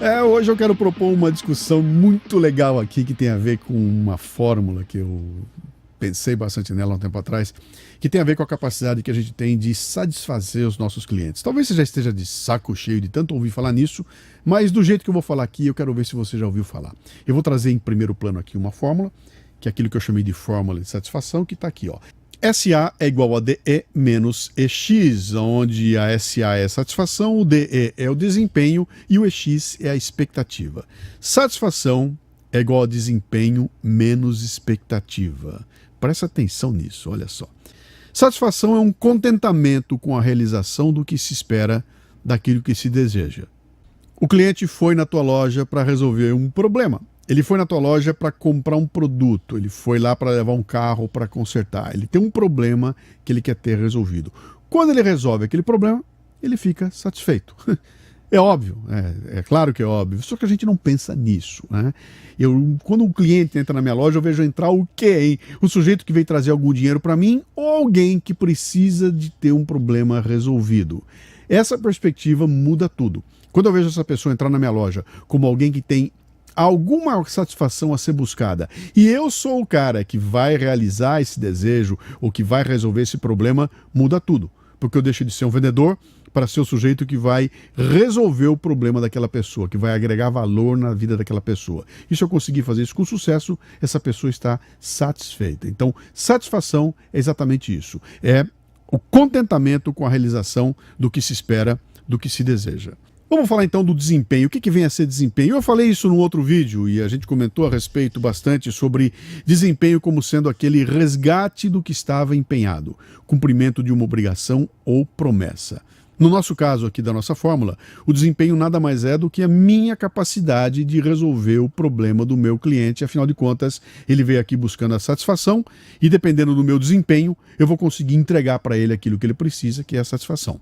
Hoje eu quero propor uma discussão muito legal aqui que tem a ver com uma fórmula que eu pensei bastante nela há um tempo atrás, que tem a ver com a capacidade que a gente tem de satisfazer os nossos clientes. Talvez você já esteja de saco cheio de tanto ouvir falar nisso, mas do jeito que eu vou falar aqui, eu quero ver se você já ouviu falar. Eu vou trazer em primeiro plano aqui uma fórmula, que é aquilo que eu chamei de fórmula de satisfação, que está aqui, ó. SA é igual a DE menos EX, onde a SA é a satisfação, o DE é o desempenho e o EX é a expectativa. Satisfação é igual a desempenho menos expectativa. Presta atenção nisso, olha só. Satisfação é um contentamento com a realização do que se espera daquilo que se deseja. O cliente foi na tua loja para resolver um problema. Ele foi na tua loja para comprar um produto, ele foi lá para levar um carro para consertar. Ele tem um problema que ele quer ter resolvido. Quando ele resolve aquele problema, ele fica satisfeito. É óbvio, é claro que é óbvio, só que a gente não pensa nisso, né? Quando um cliente entra na minha loja, eu vejo entrar o quê, hein? O sujeito que veio trazer algum dinheiro para mim ou alguém que precisa de ter um problema resolvido. Essa perspectiva muda tudo. Quando eu vejo essa pessoa entrar na minha loja como alguém que tem alguma satisfação a ser buscada, e eu sou o cara que vai realizar esse desejo ou que vai resolver esse problema, muda tudo, porque eu deixo de ser um vendedor para ser o sujeito que vai resolver o problema daquela pessoa, que vai agregar valor na vida daquela pessoa. E se eu conseguir fazer isso com sucesso, essa pessoa está satisfeita. Então, satisfação é exatamente isso, é o contentamento com a realização do que se espera, do que se deseja. Vamos falar então do desempenho. O que vem a ser desempenho? Eu falei isso num outro vídeo e a gente comentou a respeito bastante sobre desempenho como sendo aquele resgate do que estava empenhado, cumprimento de uma obrigação ou promessa. No nosso caso aqui da nossa fórmula, o desempenho nada mais é do que a minha capacidade de resolver o problema do meu cliente. Afinal de contas, ele veio aqui buscando a satisfação e dependendo do meu desempenho, eu vou conseguir entregar para ele aquilo que ele precisa, que é a satisfação.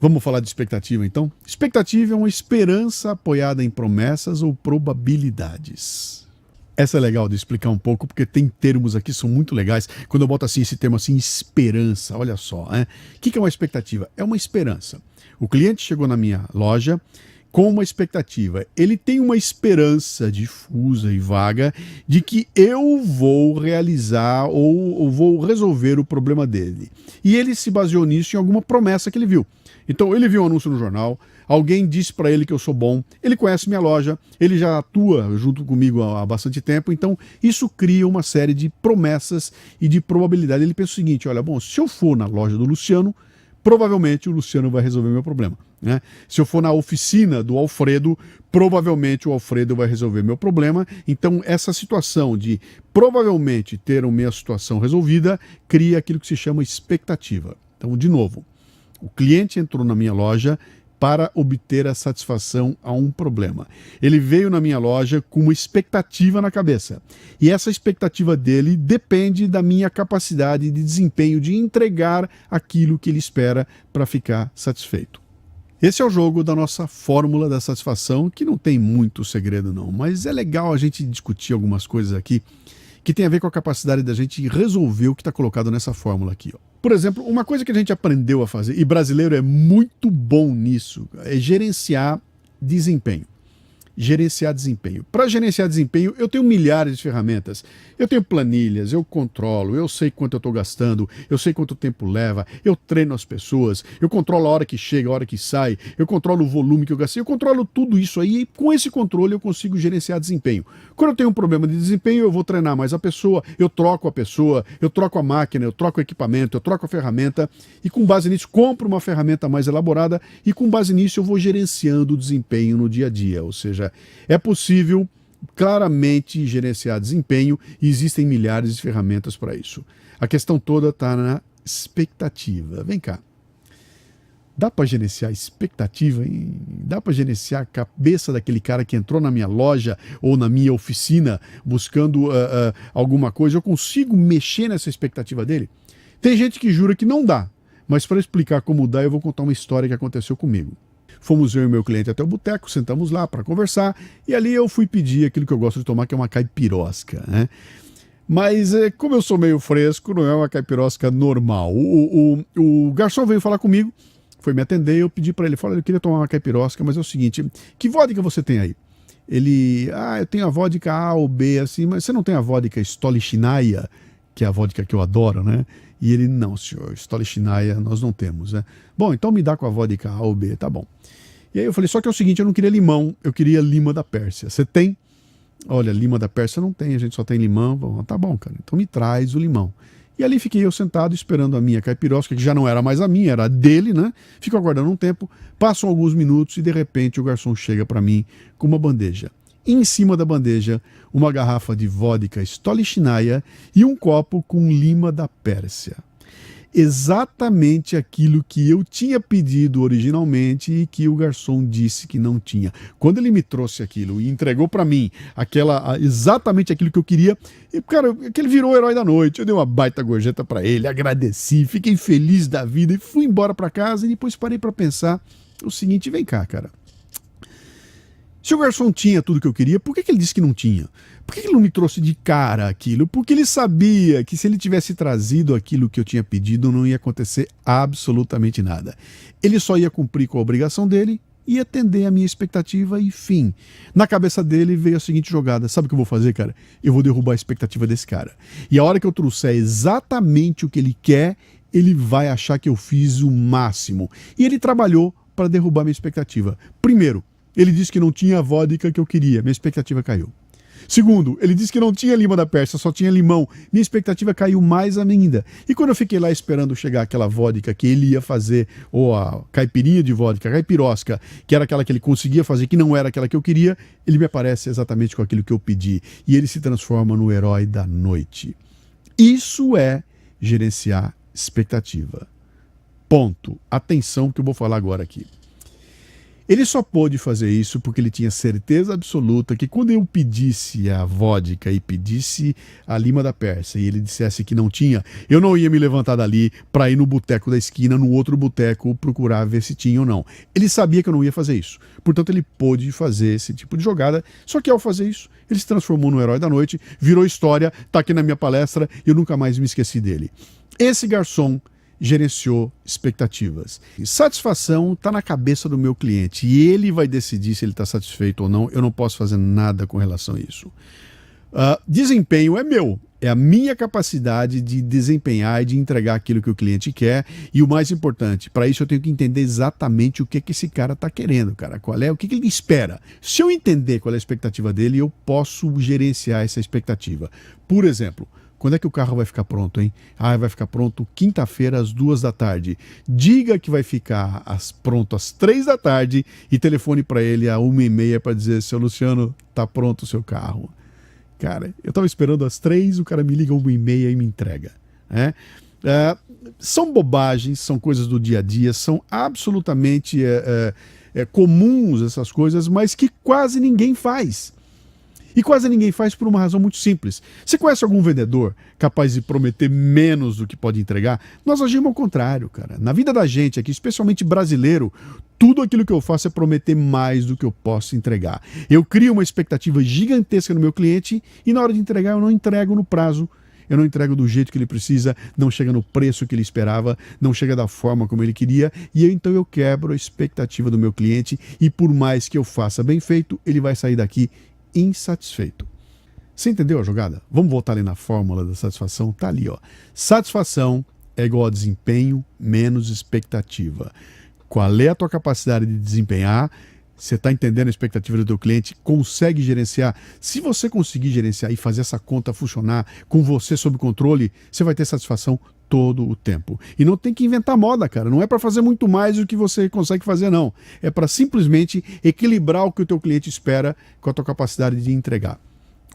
Vamos falar de expectativa, então? Expectativa é uma esperança apoiada em promessas ou probabilidades. Essa é legal de explicar um pouco, porque tem termos aqui que são muito legais. Quando eu boto assim esse termo assim, esperança, olha só, né? O que é uma expectativa? É uma esperança. O cliente chegou na minha loja com uma expectativa. Ele tem uma esperança difusa e vaga de que eu vou realizar ou vou resolver o problema dele. E ele se baseou nisso em alguma promessa que ele viu. Então ele viu um anúncio no jornal, alguém disse para ele que eu sou bom, ele conhece minha loja, ele já atua junto comigo há bastante tempo, então isso cria uma série de promessas e de probabilidade. Ele pensa o seguinte, olha, bom, se eu for na loja do Luciano, provavelmente o Luciano vai resolver meu problema, né? Se eu for na oficina do Alfredo, provavelmente o Alfredo vai resolver meu problema. Então essa situação de provavelmente ter a minha situação resolvida cria aquilo que se chama expectativa. Então, de novo, o cliente entrou na minha loja para obter a satisfação a um problema. Ele veio na minha loja com uma expectativa na cabeça. E essa expectativa dele depende da minha capacidade de desempenho de entregar aquilo que ele espera para ficar satisfeito. Esse é o jogo da nossa fórmula da satisfação, que não tem muito segredo não, mas é legal a gente discutir algumas coisas aqui que tem a ver com a capacidade da gente resolver o que está colocado nessa fórmula aqui, ó. Por exemplo, uma coisa que a gente aprendeu a fazer, e brasileiro é muito bom nisso, é gerenciar desempenho. Gerenciar desempenho. Para gerenciar desempenho, eu tenho milhares de ferramentas. Eu tenho planilhas, eu controlo, eu sei quanto eu estou gastando, eu sei quanto tempo leva, eu treino as pessoas, eu controlo a hora que chega, a hora que sai, eu controlo o volume que eu gastei, eu controlo tudo isso aí e com esse controle eu consigo gerenciar desempenho. Quando eu tenho um problema de desempenho, eu vou treinar mais a pessoa, eu troco a máquina, eu troco o equipamento, eu troco a ferramenta e com base nisso compro uma ferramenta mais elaborada e com base nisso eu vou gerenciando o desempenho no dia a dia, ou seja, é possível claramente gerenciar desempenho e existem milhares de ferramentas para isso. A questão toda está na expectativa. Vem cá. Dá para gerenciar expectativa, hein? Dá para gerenciar a cabeça daquele cara que entrou na minha loja ou na minha oficina buscando alguma coisa? Eu consigo mexer nessa expectativa dele? Tem gente que jura que não dá, mas para explicar como dá, eu vou contar uma história que aconteceu comigo. Fomos eu e meu cliente até o boteco, sentamos lá para conversar, e ali eu fui pedir aquilo que eu gosto de tomar, que é uma caipirosca, Mas como eu sou meio fresco, não é uma caipirosca normal. O garçom veio falar comigo, foi me atender, eu pedi para ele, falei, eu queria tomar uma caipirosca, mas é o seguinte, que vodka você tem aí? Ele, eu tenho a vodka A ou B, assim, mas você não tem a vodka Stolichnaya, que é a vodka que eu adoro, né? E ele, não, senhor, Stolichnaya nós não temos, né? Bom, então me dá com a vodka A ou B, tá bom. E aí eu falei, só que é o seguinte, eu não queria limão, eu queria lima da Pérsia. Você tem? Olha, lima da Pérsia não tem, a gente só tem limão. Bom, tá bom, cara, então me traz o limão. E ali fiquei eu sentado esperando a minha caipirosca, que já não era mais a minha, era a dele, né? Fico aguardando um tempo, passam alguns minutos e de repente o garçom chega para mim com uma bandeja. E em cima da bandeja, uma garrafa de vodka Stolichnaya e um copo com lima da Pérsia. Exatamente aquilo que eu tinha pedido originalmente e que o garçom disse que não tinha. Quando ele me trouxe aquilo e entregou para mim exatamente aquilo que eu queria, e, cara, ele virou o herói da noite. Eu dei uma baita gorjeta para ele, agradeci, fiquei feliz da vida e fui embora para casa e depois parei para pensar o seguinte, vem cá, cara. Se o garçom tinha tudo que eu queria, por que ele disse que não tinha? Por que ele não me trouxe de cara aquilo? Porque ele sabia que se ele tivesse trazido aquilo que eu tinha pedido, não ia acontecer absolutamente nada. Ele só ia cumprir com a obrigação dele e atender a minha expectativa e fim. Na cabeça dele veio a seguinte jogada. Sabe o que eu vou fazer, cara? Eu vou derrubar a expectativa desse cara. E a hora que eu trouxer exatamente o que ele quer, ele vai achar que eu fiz o máximo. E ele trabalhou para derrubar minha expectativa. Primeiro, ele disse que não tinha a vodka que eu queria. Minha expectativa caiu. Segundo, ele disse que não tinha lima da Pérsia, só tinha limão. Minha expectativa caiu mais ainda. E quando eu fiquei lá esperando chegar aquela vodka que ele ia fazer, ou a caipirinha de vodka, a caipirosca, que era aquela que ele conseguia fazer, que não era aquela que eu queria, ele me aparece exatamente com aquilo que eu pedi. E ele se transforma no herói da noite. Isso é gerenciar expectativa. Ponto. Atenção que eu vou falar agora aqui. Ele só pôde fazer isso porque ele tinha certeza absoluta que quando eu pedisse a vodka e pedisse a lima da Pérsia e ele dissesse que não tinha, eu não ia me levantar dali para ir no boteco da esquina, no outro boteco, procurar ver se tinha ou não. Ele sabia que eu não ia fazer isso. Portanto, ele pôde fazer esse tipo de jogada. Só que ao fazer isso, ele se transformou no herói da noite, virou história, está aqui na minha palestra e eu nunca mais me esqueci dele. Esse garçom gerenciou expectativas. Satisfação está na cabeça do meu cliente e ele vai decidir se ele está satisfeito ou não. Eu não posso fazer nada com relação a isso. Desempenho é meu. É a minha capacidade de desempenhar e de entregar aquilo que o cliente quer. E o mais importante, para isso eu tenho que entender exatamente o que esse cara está querendo, cara. O que ele espera. Se eu entender qual é a expectativa dele, eu posso gerenciar essa expectativa. Por exemplo, quando é que o carro vai ficar pronto, hein? Vai ficar pronto quinta-feira às 2 da tarde. Diga que vai ficar pronto às 3 da tarde e telefone para ele às 1h30 para dizer, seu Luciano, tá pronto o seu carro. Cara, eu estava esperando às 3, o cara me liga às 1h30 e me entrega. Né? São bobagens, são coisas do dia a dia, são absolutamente comuns essas coisas, mas que quase ninguém faz. E quase ninguém faz por uma razão muito simples. Você conhece algum vendedor capaz de prometer menos do que pode entregar? Nós agimos ao contrário, cara. Na vida da gente aqui, especialmente brasileiro, tudo aquilo que eu faço é prometer mais do que eu posso entregar. Eu crio uma expectativa gigantesca no meu cliente e na hora de entregar eu não entrego no prazo. Eu não entrego do jeito que ele precisa, não chega no preço que ele esperava, não chega da forma como ele queria, e então eu quebro a expectativa do meu cliente e por mais que eu faça bem feito, ele vai sair daqui insatisfeito. Você entendeu a jogada? Vamos voltar ali na fórmula da satisfação. Tá ali, ó. Satisfação é igual a desempenho menos expectativa. Qual é a tua capacidade de desempenhar? Você está entendendo a expectativa do teu cliente? Consegue gerenciar? Se você conseguir gerenciar e fazer essa conta funcionar com você sob controle, você vai ter satisfação todo o tempo. E não tem que inventar moda, cara. Não é para fazer muito mais do que você consegue fazer, não. É para simplesmente equilibrar o que o teu cliente espera com a tua capacidade de entregar.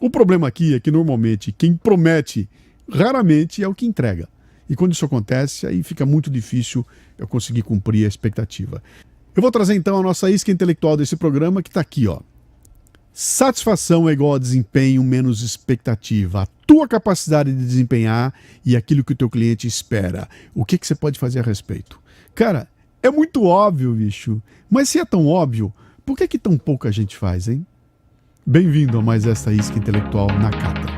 O problema aqui é que normalmente quem promete raramente é o que entrega. E quando isso acontece, aí fica muito difícil eu conseguir cumprir a expectativa. Eu vou trazer então a nossa isca intelectual desse programa que está aqui, ó. Satisfação é igual a desempenho menos expectativa. A tua capacidade de desempenhar e aquilo que o teu cliente espera. O que você pode fazer a respeito? Cara, é muito óbvio, bicho. Mas se é tão óbvio, por que tão pouca gente faz, hein? Bem-vindo a mais essa isca intelectual na Cata.